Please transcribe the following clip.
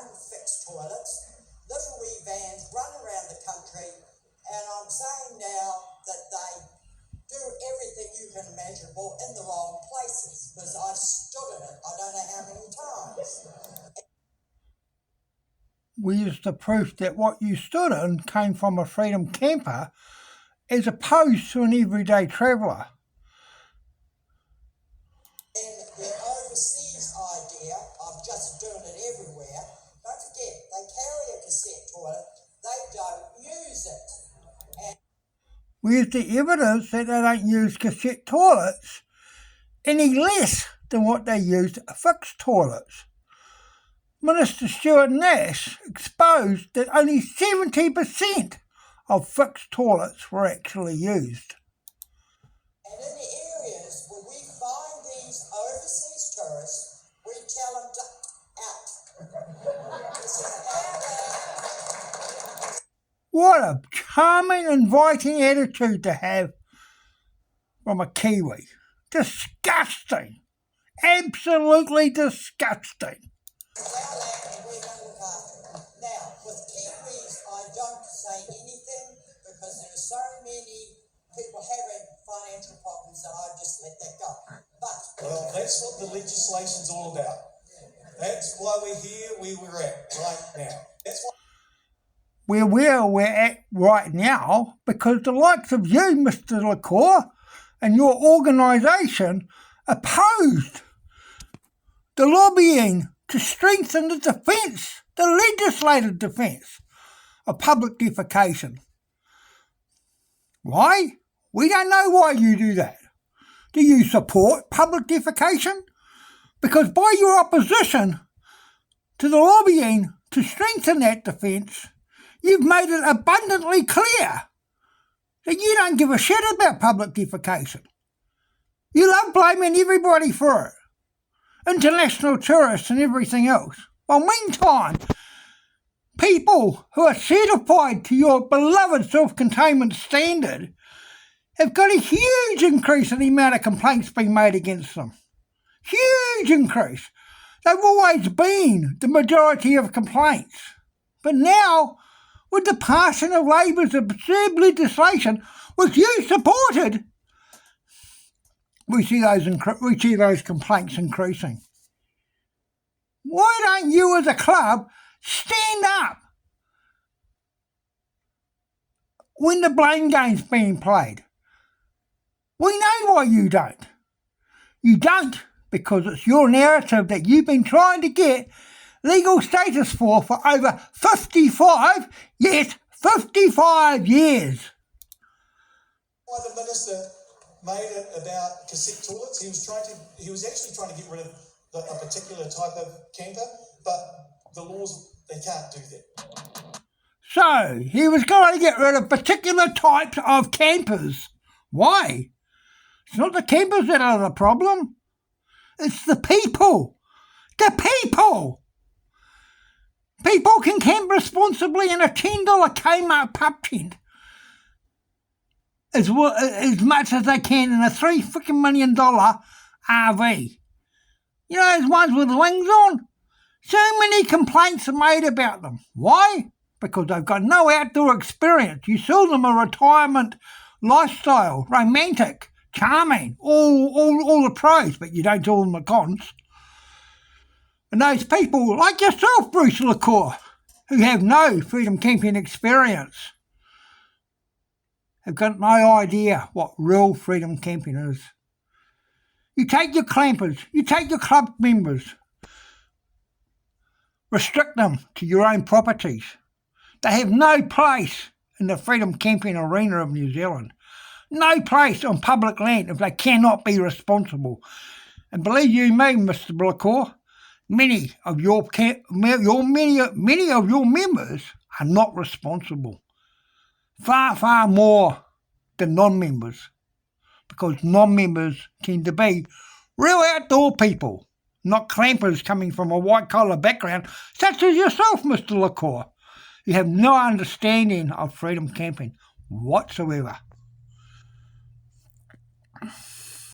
unfixed toilets, little wee vans run around the country, and I'm saying now that they do everything you can imaginable in the wrong places, because I stood in it I don't know how many times. We used the proof that what you stood in came from a freedom camper as opposed to an everyday traveller. And the overseas idea of just doing it everywhere, don't forget, they carry a cassette toilet, they don't use it. And where's the evidence that they don't use cassette toilets any less than what they used fixed toilets? Minister Nash exposed that only 70% of fixed toilets were actually used. And in the areas where we find these overseas tourists, we tell them to out. This is our land. What a charming, inviting attitude to have from a Kiwi. Disgusting. Absolutely disgusting. It's our land and we're going to look after it. Now, with Kiwis, I don't say anything because there are so many people having financial problems that I just let that go. But well, that's what the legislation's all about. That's why we're here, where we're at right now. That's why where we're at right now, because the likes of you, Mr. Lochore, and your organisation opposed the lobbying to strengthen the defence, the legislative defence of public defecation. Why? We don't know why you do that. Do you support public defecation? Because by your opposition to the lobbying to strengthen that defence, you've made it abundantly clear that you don't give a shit about public defecation. You love blaming everybody for it. International tourists and everything else. Well, meantime, people who are certified to your beloved self-containment standard have got a huge increase in the amount of complaints being made against them. Huge increase. They've always been the majority of complaints. But now, with the passing of Labour's absurd legislation, which you supported, we see those complaints increasing. Why don't you as a club stand up when the blame game's being played? We know why you don't. You don't because it's your narrative that you've been trying to get legal status for over 55 years. Why the minister made it about cassette toilets. He was actually trying to get rid of a particular type of camper, but the laws, they can't do that. So, he was going to get rid of particular types of campers. Why? It's not the campers that are the problem. It's the people. The people! People can camp responsibly in a $10 Kmart pub tent as much as they can in a $3 million RV. You know those ones with the wings on? So many complaints are made about them. Why? Because they've got no outdoor experience. You sell them a retirement lifestyle, romantic, charming, all the pros, but you don't sell them the cons. And those people, like yourself, Bruce Lochore, who have no freedom camping experience, have got no idea what real freedom camping is. You take your clampers, you take your club members, restrict them to your own properties. They have no place in the freedom camping arena of New Zealand. No place on public land if they cannot be responsible. And believe you me, Mr. Lochore, many of your members are not responsible. Far more than non-members. Because non-members tend to be real outdoor people, not clampers coming from a white-collar background, such as yourself, Mr. Lochore. You have no understanding of freedom camping whatsoever.